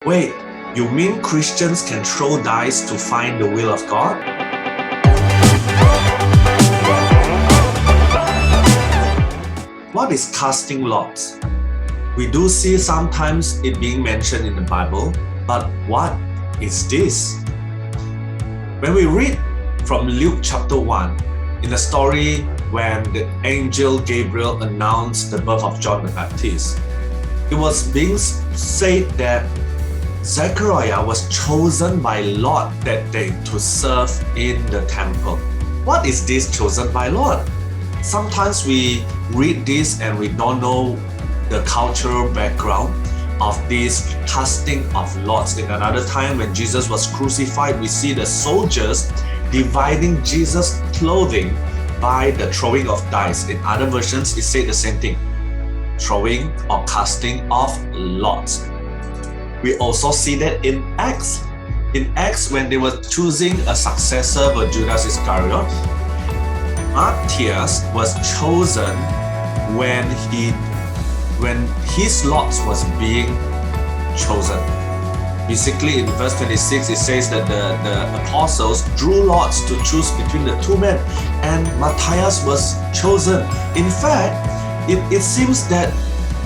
Wait, you mean Christians can throw dice to find the will of God? What is casting lots? We do see sometimes it being mentioned in the Bible, but what is this? When we read from Luke chapter 1, in the story when the angel Gabriel announced the birth of John the Baptist, it was being said that Zechariah was chosen by Lord that day to serve in the temple. What is this chosen by Lord? Sometimes we read this and we don't know the cultural background of this casting of lots. In another time when Jesus was crucified, we see the soldiers dividing Jesus' clothing by the throwing of dice. In other versions, it said the same thing, throwing or casting of lots. We also see that in Acts. In Acts, when they were choosing a successor for Judas Iscariot, Matthias was chosen when his lots was being chosen. Basically, in verse 26, it says that the apostles drew lots to choose between the two men, and Matthias was chosen. In fact, it seems that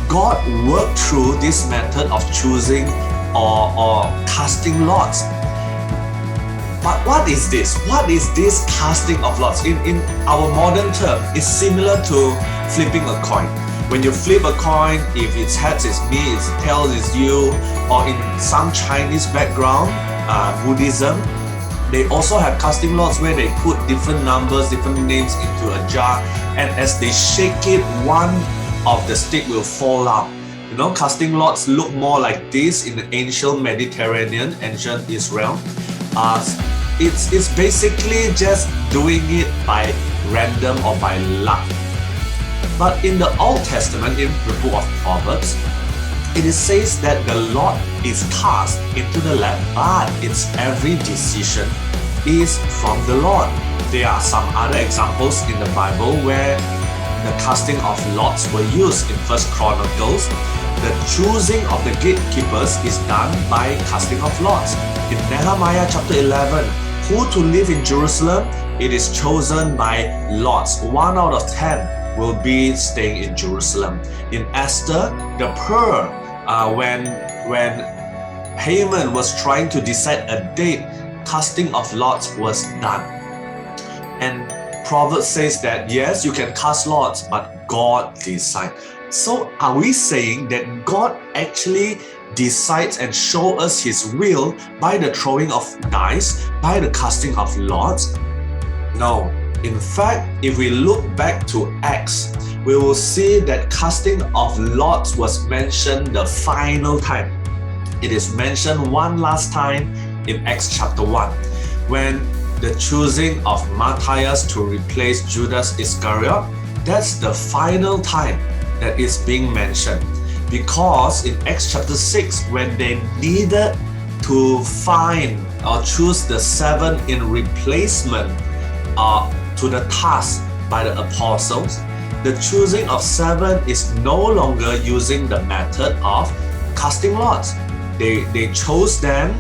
God worked through this method of choosing or casting lots. But what is this? What is this casting of lots? In our modern term, it's similar to flipping a coin. When you flip a coin, if its heads is me, its tails is you, or in some Chinese background, Buddhism, they also have casting lots where they put different numbers, different names into a jar, and as they shake it, one of the stick will fall out. You know, casting lots look more like this in the ancient Mediterranean, ancient Israel. It's basically just doing it by random or by luck. But in the Old Testament, in the book of Proverbs, it says that the lot is cast into the lap, but its every decision is from the Lord. There are some other examples in the Bible where the casting of lots were used. In 1 Chronicles, the choosing of the gatekeepers is done by casting of lots. In Nehemiah chapter 11, who to live in Jerusalem, it is chosen by lots. 1 out of 10 will be staying in Jerusalem. In Esther, the pearl, when Haman was trying to decide a date, casting of lots was done. And Proverbs says that yes, you can cast lots, but God decides. So are we saying that God actually decides and shows us His will by the throwing of dice, by the casting of lots? No. In fact, if we look back to Acts, we will see that casting of lots was mentioned the final time. It is mentioned one last time in Acts chapter 1, when the choosing of Matthias to replace Judas Iscariot, that's the final time that is being mentioned. Because in Acts chapter 6, when they needed to find or choose the 7 in replacement to the task by the apostles, the choosing of 7 is no longer using the method of casting lots. They chose them,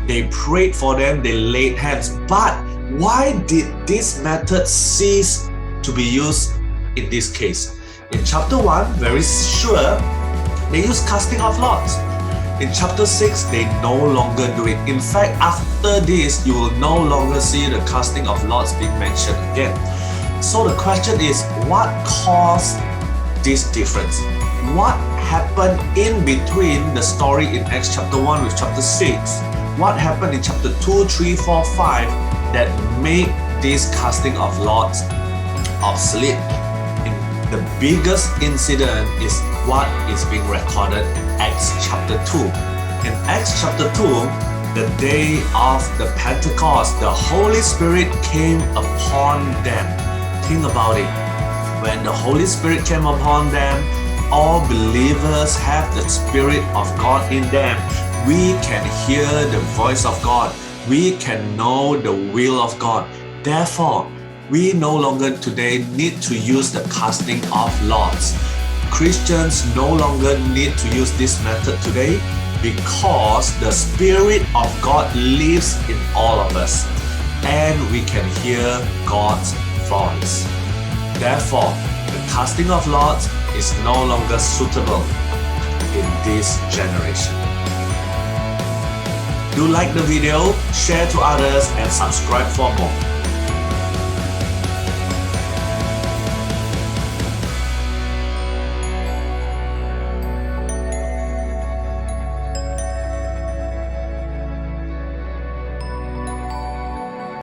they prayed for them, they laid hands. But why did this method cease to be used in this case? In chapter 1, very sure, they use casting of lots. In chapter 6, they no longer do it. In fact, after this, you will no longer see the casting of lots being mentioned again. So the question is, what caused this difference? What happened in between the story in Acts chapter 1 with chapter 6? What happened in chapter 2, 3, 4, 5 that made this casting of lots obsolete? The biggest incident is what is being recorded in Acts chapter 2. In Acts chapter 2, the day of the Pentecost, the Holy Spirit came upon them. Think about it. When the Holy Spirit came upon them, all believers have the Spirit of God in them. We can hear the voice of God. We can know the will of God. Therefore, we no longer today need to use the casting of lots. Christians no longer need to use this method today because the Spirit of God lives in all of us and we can hear God's voice. Therefore, the casting of lots is no longer suitable in this generation. Do like the video, share to others, and subscribe for more.